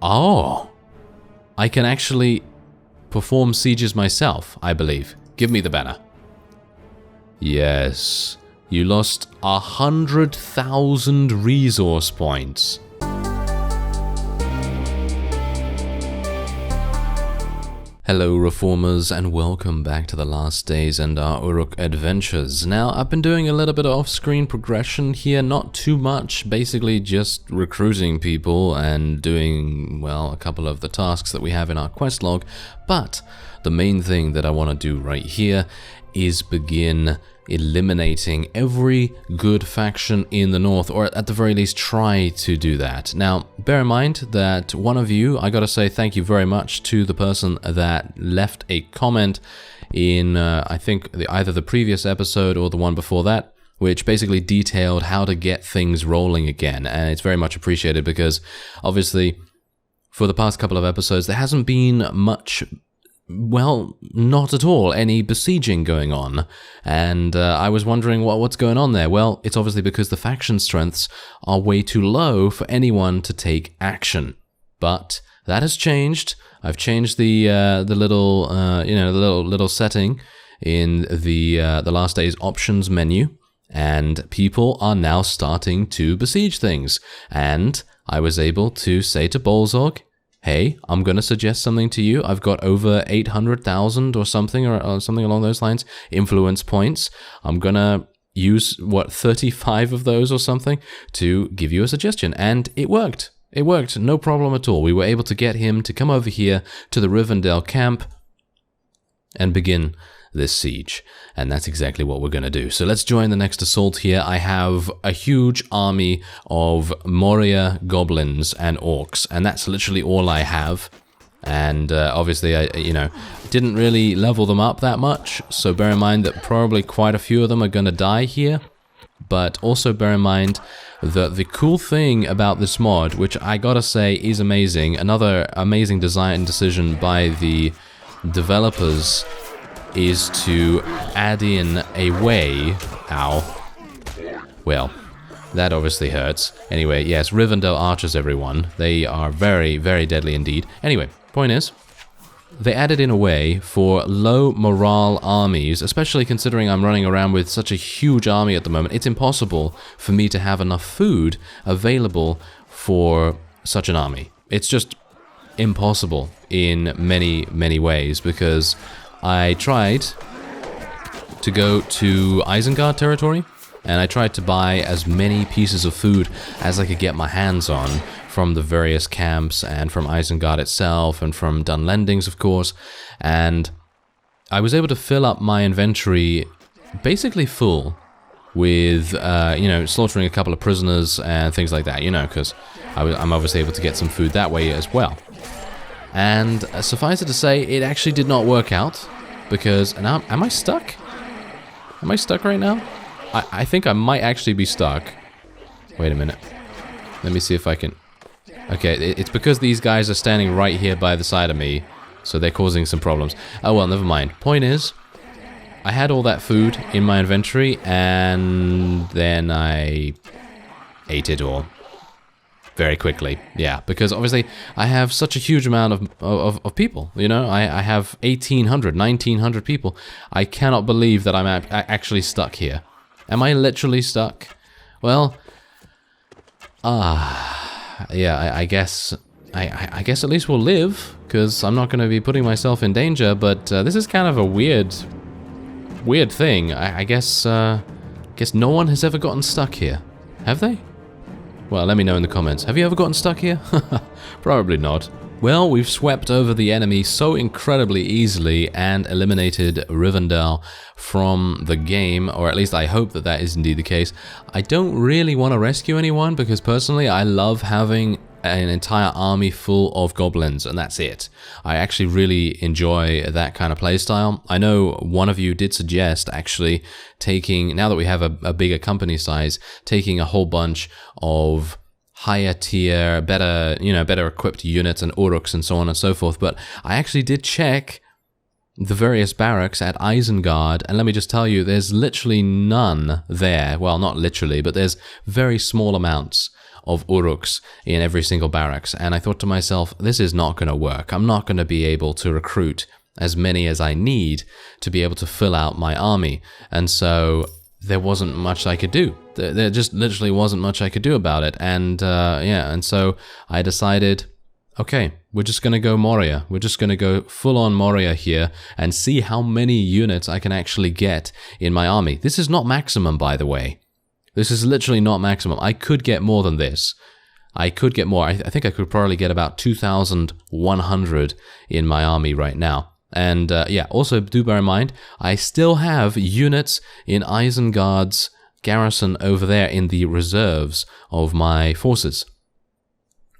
Oh, I can actually perform sieges myself, I believe. Give me the banner. Yes, you lost 100,000 resource points. Hello Reformers, and welcome back to the last days and our Uruk adventures. Now, I've been doing a little bit of off-screen progression here, not too much, basically just recruiting people and doing, well, a couple of the tasks that we have in our quest log, but the main thing that I want to do right here is begin eliminating every good faction in the north, or at the very least try to do that. Now, bear in mind that one of you, I gotta say thank you very much to the person that left a comment in, I think, either the previous episode or the one before that, which basically detailed how to get things rolling again, and it's very much appreciated because, obviously, for the past couple of episodes, there hasn't been much, well, not at all, any besieging going on, and I was wondering what's going on there. Well, it's obviously because the faction strengths are way too low for anyone to take action. But that has changed. I've changed the little the little setting in the last day's options menu, and people are now starting to besiege things. And I was able to say to Bolzog, hey, I'm going to suggest something to you. I've got over 800,000 or something along those lines, influence points. I'm going to use, 35 of those or something to give you a suggestion. And it worked. It worked. No problem at all. We were able to get him to come over here to the Rivendell camp and begin this siege. And that's exactly what we're going to do. So let's join the next assault here. I have a huge army of Moria goblins and orcs, and that's literally all I have. And obviously, I didn't really level them up that much, so bear in mind that probably quite a few of them are going to die here. But also bear in mind that the cool thing about this mod, which I gotta say is amazing, another amazing design decision by the developers, is to add in a way... Ow. Well, that obviously hurts. Anyway, yes, Rivendell archers, everyone. They are very, very deadly indeed. Anyway, point is, they added in a way for low morale armies, especially considering I'm running around with such a huge army at the moment. It's impossible for me to have enough food available for such an army. It's just impossible in many, many ways, because I tried to go to Isengard territory, and I tried to buy as many pieces of food as I could get my hands on from the various camps and from Isengard itself and from Dunlendings, of course, and I was able to fill up my inventory basically full with, slaughtering a couple of prisoners and things like that, because I'm obviously able to get some food that way as well. And suffice it to say, it actually did not work out, because... Now, am I stuck? Am I stuck right now? I think I might actually be stuck. Wait a minute. Let me see if I can... Okay, it's because these guys are standing right here by the side of me, so they're causing some problems. Oh well, never mind. Point is, I had all that food in my inventory, and then I ate it all. Very quickly, yeah, because obviously I have such a huge amount of people, I have 1,800, 1,900 people. I cannot believe that I'm actually stuck here. Am I literally stuck? Well, yeah, I guess at least we'll live, because I'm not going to be putting myself in danger, but this is kind of a weird thing. I guess no one has ever gotten stuck here, have they? Well, let me know in the comments. Have you ever gotten stuck here? Probably not. Well, we've swept over the enemy so incredibly easily and eliminated Rivendell from the game, or at least I hope that that is indeed the case. I don't really want to rescue anyone, because personally I love having an entire army full of goblins, and that's it. I actually really enjoy that kind of playstyle. I know one of you did suggest actually taking, now that we have a bigger company size, taking a whole bunch of higher tier, better equipped units and Uruks and so on and so forth, but I actually did check the various barracks at Isengard, and let me just tell you, there's literally none there. Well, not literally, but there's very small amounts of Uruks in every single barracks. And I thought to myself, this is not going to work. I'm not going to be able to recruit as many as I need to be able to fill out my army. And so there wasn't much I could do. There just literally wasn't much I could do about it. And yeah, and so I decided, okay, we're just going to go Moria. We're just going to go full-on Moria here and see how many units I can actually get in my army. This is not maximum, by the way. This is literally not maximum. I could get more than this. I could get more. I think I could probably get about 2,100 in my army right now. And yeah, also do bear in mind, I still have units in Isengard's garrison over there in the reserves of my forces.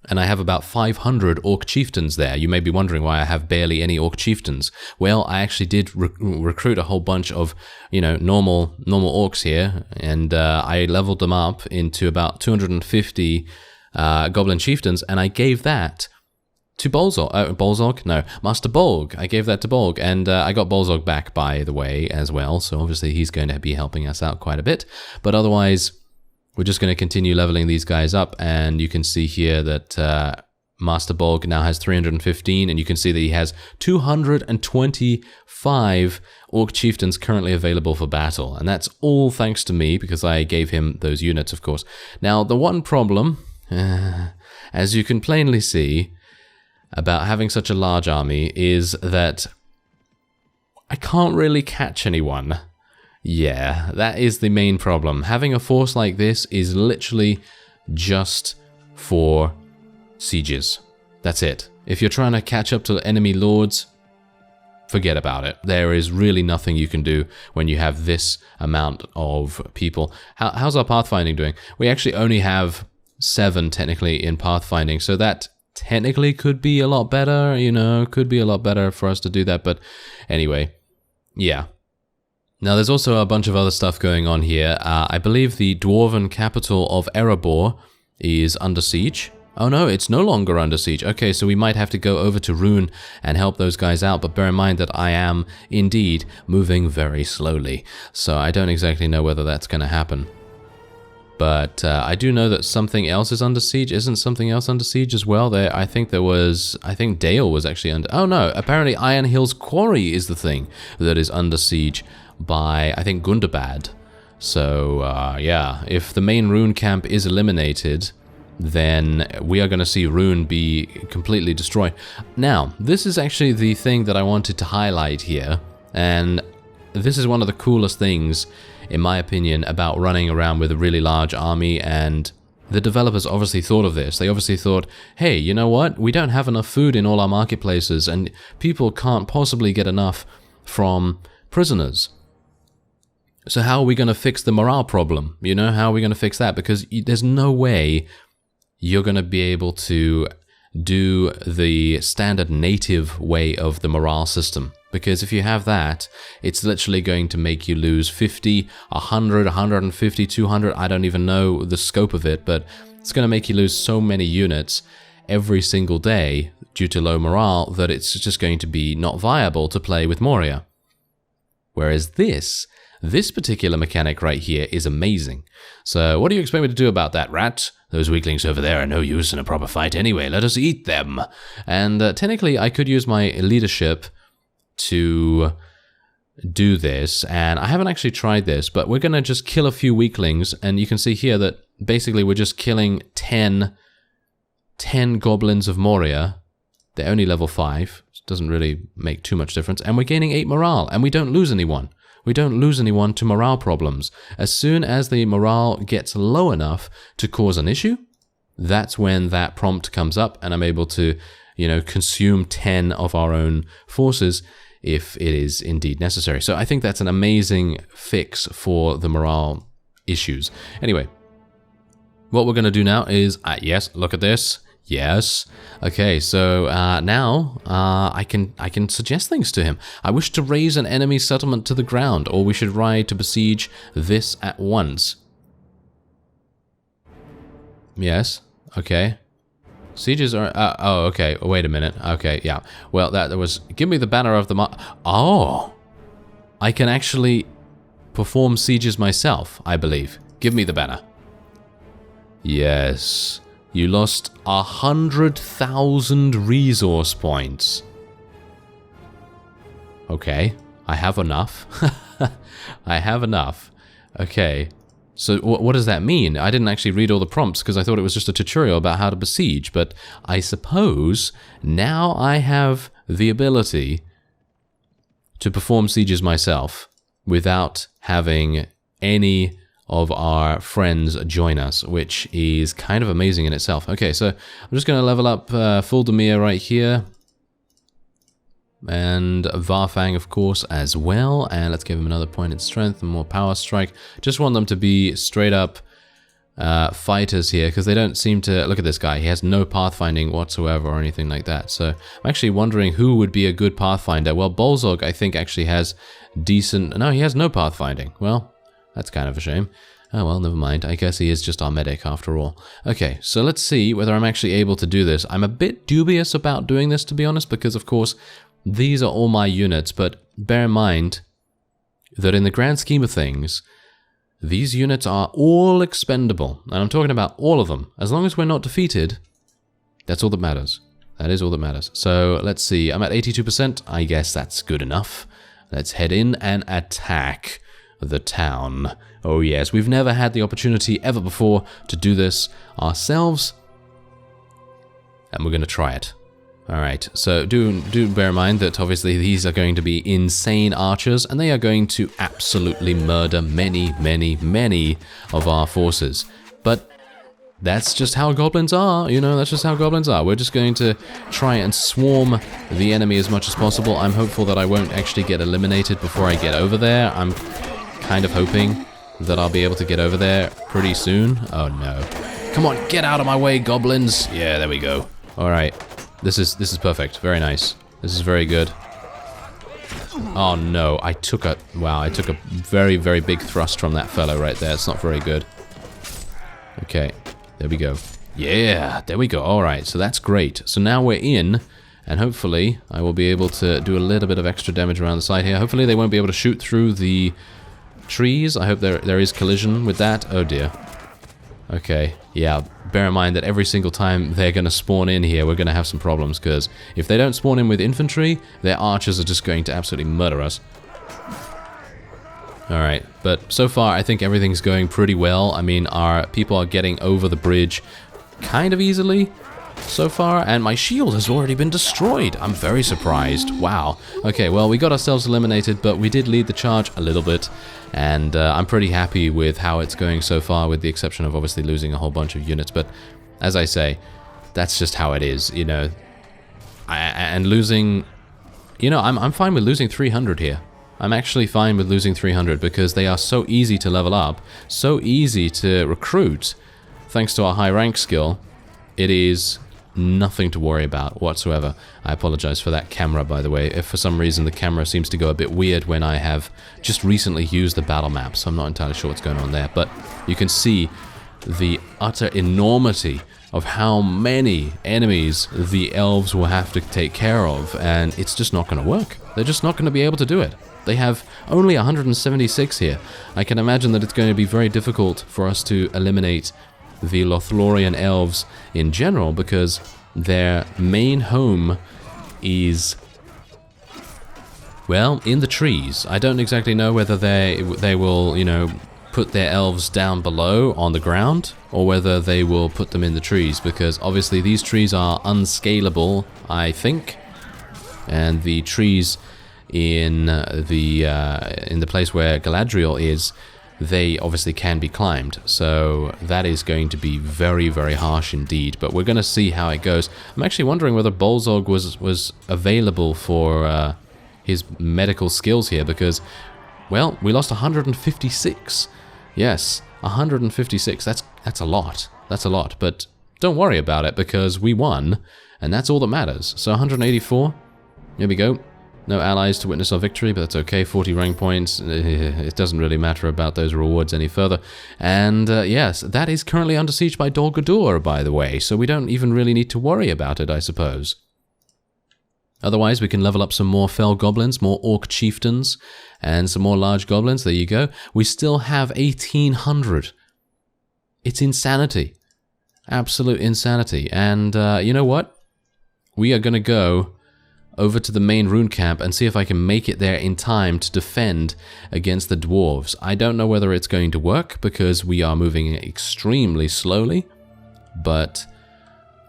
And I have about 500 orc chieftains there. You may be wondering why I have barely any orc chieftains. Well, I actually did recruit a whole bunch of, you know, normal orcs here, and I leveled them up into about 250 goblin chieftains, and I gave that to Bolzog. No, Master Bolg. I gave that to Bolg, and I got Bolzog back, by the way, as well. So obviously he's going to be helping us out quite a bit. But otherwise, we're just going to continue leveling these guys up, and you can see here that Master Bolg now has 315, and you can see that he has 225 Orc Chieftains currently available for battle, and that's all thanks to me, because I gave him those units, of course. Now, the one problem, as you can plainly see, about having such a large army is that I can't really catch anyone. Yeah, that is the main problem. Having a force like this is literally just for sieges. That's it. If you're trying to catch up to enemy lords, forget about it. There is really nothing you can do when you have this amount of people. How's our pathfinding doing? We actually only have 7 technically in pathfinding, so that technically could be a lot better, you know, could be a lot better for us to do that, but anyway, yeah. Now, there's also a bunch of other stuff going on here. I believe the dwarven capital of Erebor is under siege. Oh no, it's no longer under siege. Okay, so we might have to go over to Rune and help those guys out, but bear in mind that I am indeed moving very slowly, so I don't exactly know whether that's going to happen. But I do know that something else is under siege. Isn't something else under siege as well? I think Dale was actually under... Oh no, apparently Iron Hill's Quarry is the thing that is under siege by, I think, Gundabad. So, yeah, if the main Rune camp is eliminated, then we are going to see Rune be completely destroyed. Now, this is actually the thing that I wanted to highlight here, and this is one of the coolest things, in my opinion, about running around with a really large army, and the developers obviously thought of this. They obviously thought, hey, you know what? We don't have enough food in all our marketplaces, and people can't possibly get enough from prisoners. So how are we going to fix the morale problem? You know, how are we going to fix that? Because there's no way you're going to be able to do the standard native way of the morale system. Because if you have that, it's literally going to make you lose 50, 100, 150, 200, I don't even know the scope of it, but it's going to make you lose so many units every single day due to low morale that it's just going to be not viable to play with Moria. Whereas this particular mechanic right here is amazing. So what do you expect me to do about that, rat? Those weaklings over there are no use in a proper fight anyway. Let us eat them. And technically, I could use my leadership to do this, and I haven't actually tried this, but we're going to just kill a few weaklings, and you can see here that basically we're just killing 10 goblins of Moria. They're only level 5, it doesn't really make too much difference, and we're gaining 8 morale, and we don't lose anyone. We don't lose anyone to morale problems. As soon as the morale gets low enough to cause an issue, that's when that prompt comes up, and I'm able to, you know, consume 10 of our own forces if it is indeed necessary. So I think that's an amazing fix for the morale issues. Anyway, what we're going to do now is, yes, look at this. Yes. Okay, so now I can suggest things to him. I wish to raise an enemy settlement to the ground, or we should ride to besiege this at once. Yes. Okay. Sieges are... oh, okay. Wait a minute. Okay, yeah. Well, that was... Give me the banner of the... Oh! I can actually perform sieges myself, I believe. Give me the banner. Yes. You lost 100,000 resource points. Okay. I have enough. I have enough. Okay. So what does that mean? I didn't actually read all the prompts because I thought it was just a tutorial about how to besiege, but I suppose now I have the ability to perform sieges myself without having any of our friends join us, which is kind of amazing in itself. Okay, so I'm just going to level up Fuldemir right here. And Varfang, of course, as well. And let's give him another point in strength and more power strike. Just want them to be straight up fighters here, because they don't seem to... Look at this guy. He has no pathfinding whatsoever or anything like that. So I'm actually wondering who would be a good pathfinder. Well, Bolzog, I think, actually has decent... No, he has no pathfinding. Well, that's kind of a shame. Oh, well, never mind. I guess he is just our medic after all. Okay, so let's see whether I'm actually able to do this. I'm a bit dubious about doing this, to be honest, because, of course... These are all my units, but bear in mind that in the grand scheme of things, these units are all expendable. And I'm talking about all of them. As long as we're not defeated, that's all that matters. That is all that matters. So let's see, I'm at 82%. I guess that's good enough. Let's head in and attack the town. Oh yes, we've never had the opportunity ever before to do this ourselves. And we're going to try it. Alright, so do bear in mind that obviously these are going to be insane archers, and they are going to absolutely murder many, many, many of our forces. But that's just how goblins are, you know, that's just how goblins are. We're just going to try and swarm the enemy as much as possible. I'm hopeful that I won't actually get eliminated before I get over there. I'm kind of hoping that I'll be able to get over there pretty soon. Oh no. Come on, get out of my way, goblins! Yeah, there we go. Alright. This is perfect. Very nice. This is very good. Oh no, I took a very, very big thrust from that fellow right there. It's not very good. Okay, there we go. Yeah, there we go. Alright, so that's great. So now we're in, and hopefully I will be able to do a little bit of extra damage around the side here. Hopefully they won't be able to shoot through the trees. I hope there is collision with that. Oh dear. Okay, yeah, bear in mind that every single time they're going to spawn in here, we're going to have some problems, because if they don't spawn in with infantry, their archers are just going to absolutely murder us. Alright, but so far I think everything's going pretty well. I mean, our people are getting over the bridge kind of easily so far, and my shield has already been destroyed. I'm very surprised. Wow. Okay, well, we got ourselves eliminated, but we did lead the charge a little bit, and I'm pretty happy with how it's going so far, with the exception of obviously losing a whole bunch of units. But as I say, that's just how it is, you know. And losing, you know, I'm fine with losing 300 here. I'm actually fine with losing 300 because they are so easy to level up, so easy to recruit, thanks to our high rank skill. It is nothing to worry about whatsoever. I apologize for that camera, by the way. If for some reason the camera seems to go a bit weird when I have just recently used the battle map, so I'm not entirely sure what's going on there. But you can see the utter enormity of how many enemies the elves will have to take care of, and it's just not going to work. They're just not going to be able to do it. They have only 176 here. I can imagine that it's going to be very difficult for us to eliminate the Lothlorien elves in general, because their main home is, well, in the trees. I don't exactly know whether they will, you know, put their elves down below on the ground, or whether they will put them in the trees, because obviously these trees are unscalable, I think, and the trees in the place where Galadriel is, they obviously can be climbed, so that is going to be very, very harsh indeed. But we're going to see how it goes. I'm actually wondering whether Bolzog was available for his medical skills here, because, well, we lost 156. Yes, 156. That's a lot. That's a lot. But don't worry about it, because we won, and that's all that matters. So 184. Here we go. No allies to witness our victory, but that's okay. 40 rank points. It doesn't really matter about those rewards any further. And yes, that is currently under siege by Dol Guldur, by the way, so we don't even really need to worry about it, I suppose. Otherwise, we can level up some more fell goblins, more orc chieftains, and some more large goblins. There you go. We still have 1,800. It's insanity. Absolute insanity. And you know what? We are going to go over to the main rune camp and see if I can make it there in time to defend against the dwarves. I don't know whether it's going to work because we are moving extremely slowly, but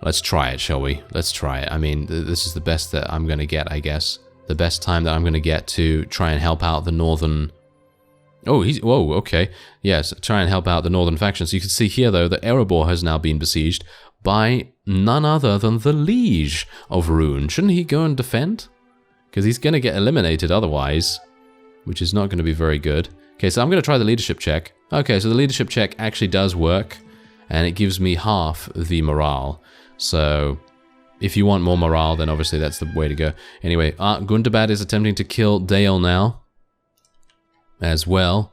let's try it, shall we? Let's try it. I mean, this is the best that I'm going to get, I guess. The best time that I'm going to get to try and help out the northern... Oh, whoa, okay. Yes, try and help out the northern factions. You can see here, though, that Erebor has now been besieged by none other than the Liege of Rune. Shouldn't he go and defend? Because he's going to get eliminated otherwise, which is not going to be very good. Okay, so I'm going to try the leadership check. Okay, so the leadership check actually does work, and it gives me half the morale. So if you want more morale, then obviously that's the way to go. Anyway, Gundabad is attempting to kill Dale now as well.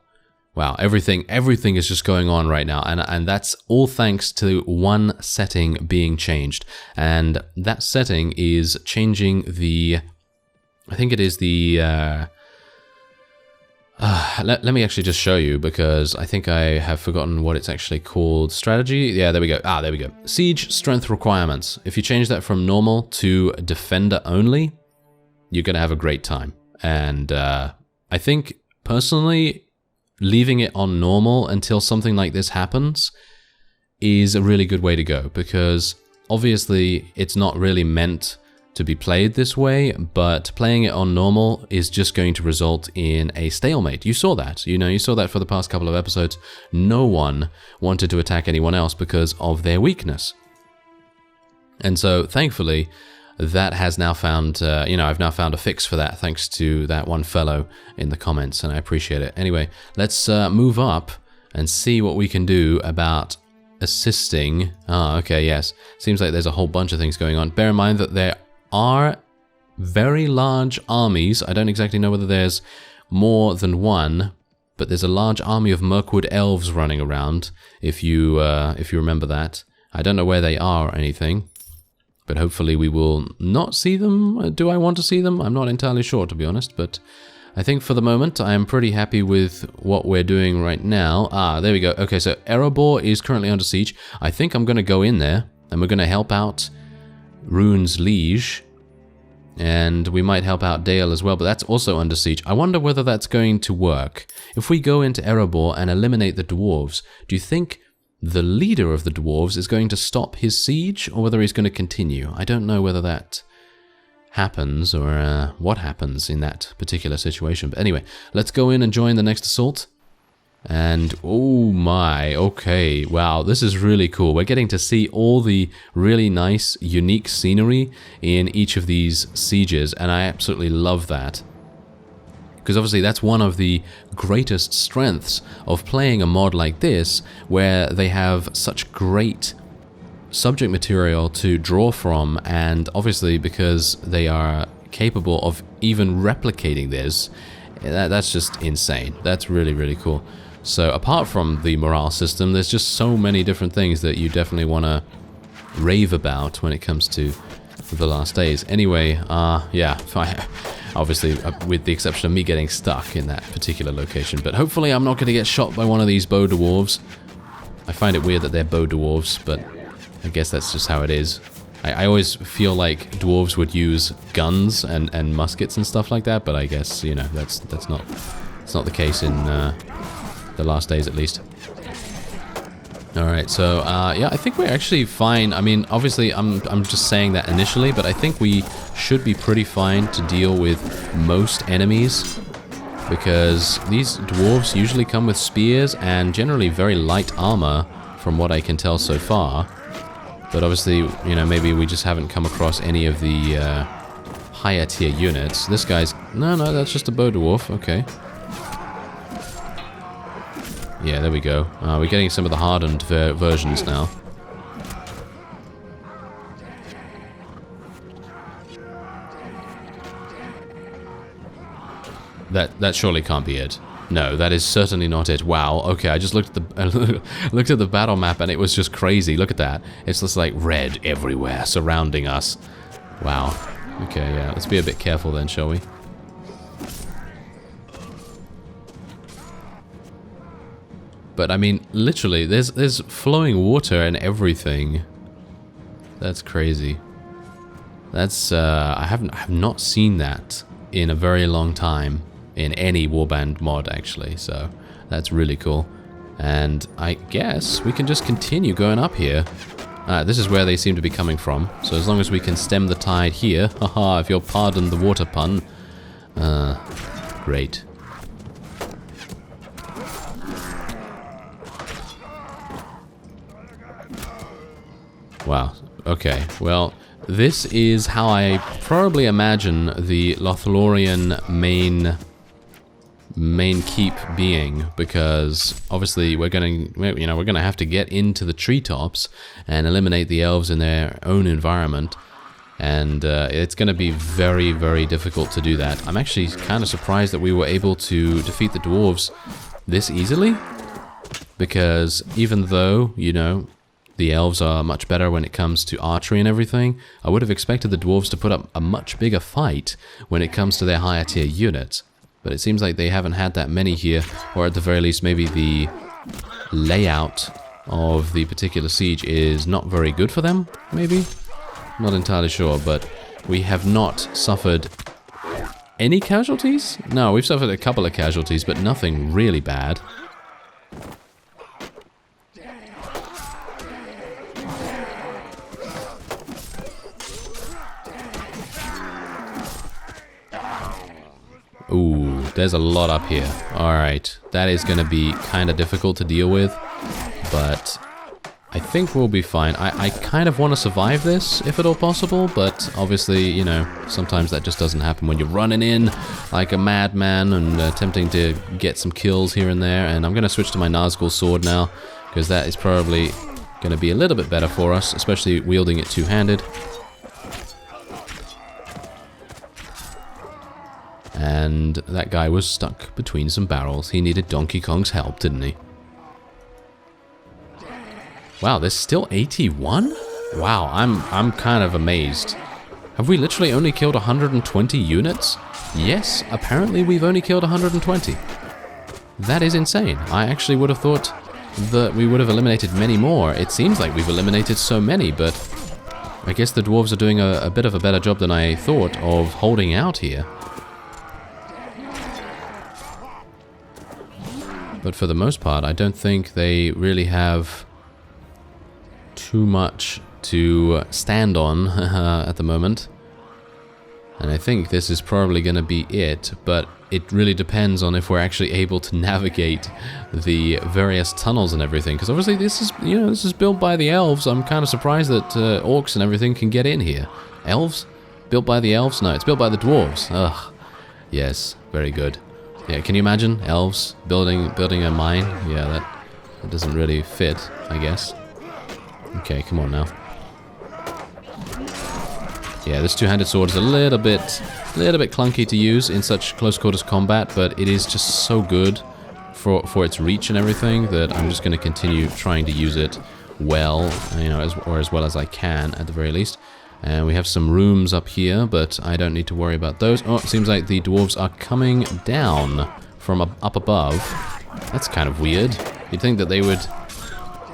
Wow, everything is just going on right now, and that's all thanks to one setting being changed, and that setting is changing the... I think it is the... let me actually just show you, because I think I have forgotten what it's actually called. Strategy? Yeah, there we go. There we go. Siege strength requirements. If you change that from normal to defender only, you're going to have a great time. And I think, personally, leaving it on normal until something like this happens is a really good way to go, because obviously it's not really meant to be played this way, but playing it on normal is just going to result in a stalemate. You saw that, you saw that for the past couple of episodes. No one wanted to attack anyone else because of their weakness. And so, thankfully, that has now found, I've now found a fix for that, thanks to that one fellow in the comments, and I appreciate it. Anyway, let's move up and see what we can do about assisting. Okay, yes. Seems like there's a whole bunch of things going on. Bear in mind that there are very large armies. I don't exactly know whether there's more than one, but there's a large army of Mirkwood elves running around, if you remember that. I don't know where they are or anything, but hopefully we will not see them. Do I want to see them? I'm not entirely sure, to be honest, but I think for the moment I am pretty happy with what we're doing right now. There we go. Okay, so Erebor is currently under siege. I think I'm going to go in there, and we're going to help out Rune's Liege, and we might help out Dale as well, but that's also under siege. I wonder whether that's going to work. If we go into Erebor and eliminate the dwarves, do you think the leader of the dwarves is going to stop his siege, or whether he's going to continue? I don't know whether that happens, or what happens in that particular situation. But anyway, let's go in and join the next assault. And oh my, okay, wow, this is really cool. We're getting to see all the really nice, unique scenery in each of these sieges, and I absolutely love that. Because obviously that's one of the greatest strengths of playing a mod like this, where they have such great subject material to draw from, and obviously because they are capable of even replicating this, that's just insane. That's really, really cool. So apart from the morale system, there's just so many different things that you definitely want to rave about when it comes to the last days. Anyway, yeah, obviously with the exception of me getting stuck in that particular location, but hopefully I'm not going to get shot by one of these bow dwarves. I find it weird that they're bow dwarves, but I guess that's just how it is. I always feel like dwarves would use guns and muskets and stuff like that, but I guess, that's not the case in the last days, at least. Alright, so yeah, I think we're actually fine. I mean, obviously I'm just saying that initially, but I think we should be pretty fine to deal with most enemies, because these dwarves usually come with spears and generally very light armor, from what I can tell so far. But obviously, maybe we just haven't come across any of the higher tier units. This guy's... No, that's just a bow dwarf. Okay. Yeah, there we go. We're getting some of the hardened versions now. That surely can't be it. No, that is certainly not it. Wow. Okay, I just looked at the battle map and it was just crazy. Look at that. It's just like red everywhere surrounding us. Wow. Okay, yeah. Let's be a bit careful then, shall we? But I mean, literally, there's flowing water and everything. That's crazy. That's I have not seen that in a very long time in any Warband mod, actually. So that's really cool. And I guess we can just continue going up here. This is where they seem to be coming from. So as long as we can stem the tide here, haha, if you'll pardon the water pun. Great. Wow. Okay. Well, this is how I probably imagine the Lothlorien main keep being, because obviously we're gonna have to get into the treetops and eliminate the elves in their own environment, and it's gonna be very, very difficult to do that. I'm actually kind of surprised that we were able to defeat the dwarves this easily, because even though, you know, the elves are much better when it comes to archery and everything, I would have expected the dwarves to put up a much bigger fight when it comes to their higher tier units. But it seems like they haven't had that many here, or at the very least maybe the layout of the particular siege is not very good for them, maybe? Not entirely sure, but we have not suffered any casualties? No, we've suffered a couple of casualties, but nothing really bad. Ooh, there's a lot up here. Alright, that is going to be kind of difficult to deal with, but I think we'll be fine. I kind of want to survive this, if at all possible, but obviously, you know, sometimes that just doesn't happen when you're running in like a madman and attempting to get some kills here and there. And I'm going to switch to my Nazgul sword now, because that is probably going to be a little bit better for us, especially wielding it two-handed. And that guy was stuck between some barrels. He needed Donkey Kong's help, didn't he? Wow, there's still 81? Wow, I'm kind of amazed. Have we literally only killed 120 units? Yes, apparently we've only killed 120. That is insane. I actually would have thought that we would have eliminated many more. It seems like we've eliminated so many, but I guess the dwarves are doing a bit of a better job than I thought of holding out here. But for the most part, I don't think they really have too much to stand on at the moment. And I think this is probably going to be it, but it really depends on if we're actually able to navigate the various tunnels and everything. Because obviously this is, you know, this is built by the elves. I'm kind of surprised that orcs and everything can get in here. Elves? Built by the elves? No, it's built by the dwarves. Ugh. Yes, very good. Yeah, can you imagine elves building a mine? Yeah, that doesn't really fit, I guess. Okay, come on now. Yeah, this two-handed sword is a little bit clunky to use in such close quarters combat, but it is just so good for its reach and everything that I'm just going to continue trying to use it well, you know, as well as I can at the very least. And we have some rooms up here, but I don't need to worry about those. Oh, it seems like the dwarves are coming down from up above. That's kind of weird. You'd think that they would,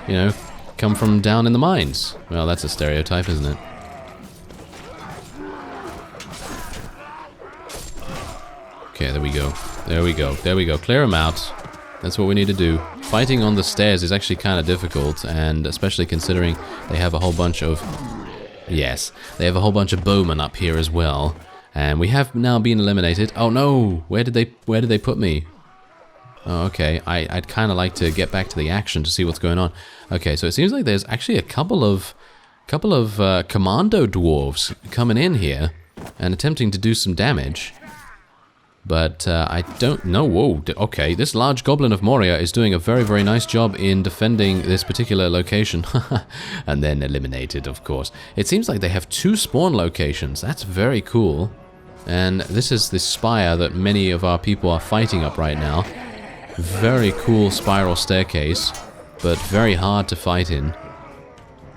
you know, come from down in the mines. Well, that's a stereotype, isn't it? Okay, there we go. There we go. There we go. Clear them out. That's what we need to do. Fighting on the stairs is actually kind of difficult, and especially considering they have a whole bunch of... Yes, they have a whole bunch of bowmen up here as well, and we have now been eliminated. Oh no, where did they put me? Oh, okay, I'd kind of like to get back to the action to see what's going on. Okay, so it seems like there's actually a couple of commando dwarves coming in here and attempting to do some damage. But I don't know. Whoa, okay, this large goblin of Moria is doing a very, very nice job in defending this particular location. And then eliminated, of course. It seems like they have 2 spawn locations. That's very cool. And this is the spire that many of our people are fighting up right now. Very cool spiral staircase, but very hard to fight in.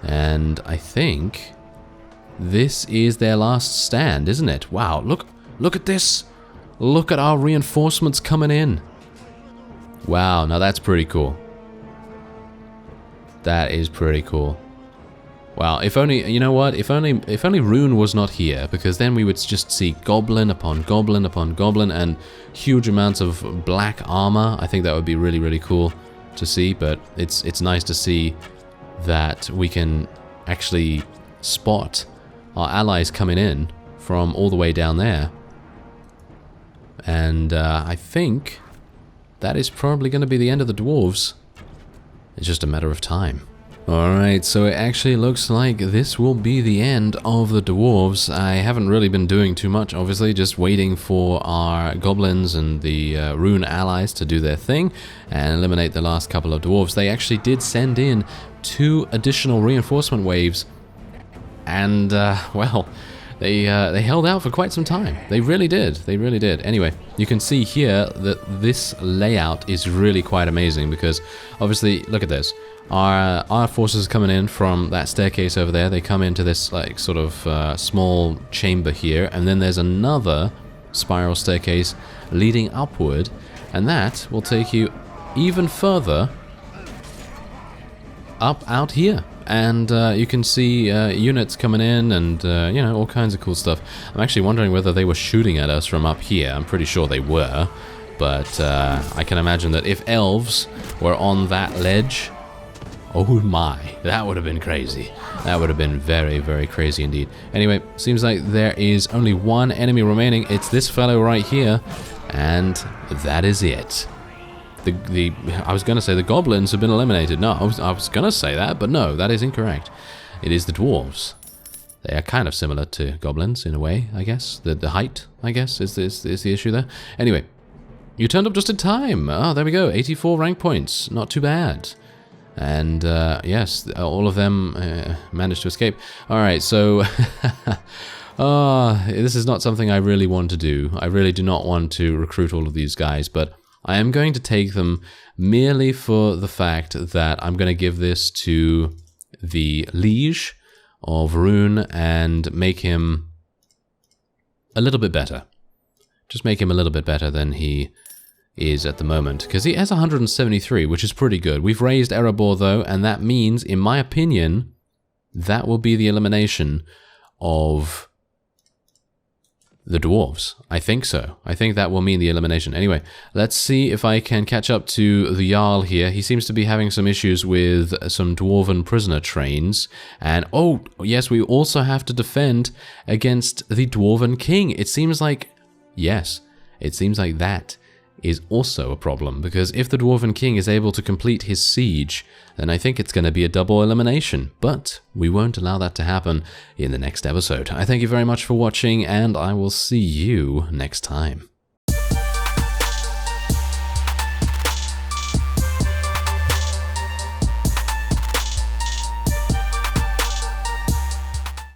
And I think this is their last stand, isn't it? Wow, look at this! Look at our reinforcements coming in. Wow, now that's pretty cool. That is pretty cool. Wow, if only, you know what, if only Rune was not here, because then we would just see goblin upon goblin upon goblin and huge amounts of black armor. I think that would be really, really cool to see, but it's nice to see that we can actually spot our allies coming in from all the way down there. And I think that is probably going to be the end of the dwarves. It's just a matter of time. Alright, so it actually looks like this will be the end of the dwarves. I haven't really been doing too much, obviously, just waiting for our goblins and the rune allies to do their thing and eliminate the last couple of dwarves. They actually did send in 2 additional reinforcement waves, and, well, they held out for quite some time. They really did. They really did. Anyway, you can see here that this layout is really quite amazing because, obviously, look at this. Our forces coming in from that staircase over there, they come into this like sort of small chamber here, and then there's another spiral staircase leading upward, and that will take you even further up out here. And you can see units coming in and, you know, all kinds of cool stuff. I'm actually wondering whether they were shooting at us from up here. I'm pretty sure they were, but I can imagine that if elves were on that ledge, oh my, that would have been crazy. That would have been very, very crazy indeed. Anyway, seems like there is only one enemy remaining. It's this fellow right here, and that is it. I was going to say the goblins have been eliminated. No, I was going to say that, but no, that is incorrect. It is the dwarves. They are kind of similar to goblins in a way, I guess. The height, I guess, is the issue there. Anyway, you turned up just in time. Oh, there we go. 84 rank points. Not too bad. And yes, all of them managed to escape. Alright, so this is not something I really want to do. I really do not want to recruit all of these guys, but I am going to take them merely for the fact that I'm going to give this to the Liege of Rune and make him a little bit better. Just make him a little bit better than he is at the moment, because he has 173, which is pretty good. We've raised Erebor though, and that means, in my opinion, that will be the elimination of the dwarves. I think so. I think that will mean the elimination. Anyway, let's see if I can catch up to the Jarl here. He seems to be having some issues with some dwarven prisoner trains. And, oh, yes, we also have to defend against the dwarven king. It seems like, yes, it seems like that is also a problem, because if the Dwarven King is able to complete his siege, then I think it's going to be a double elimination, but we won't allow that to happen in the next episode. I thank you very much for watching, and I will see you next time.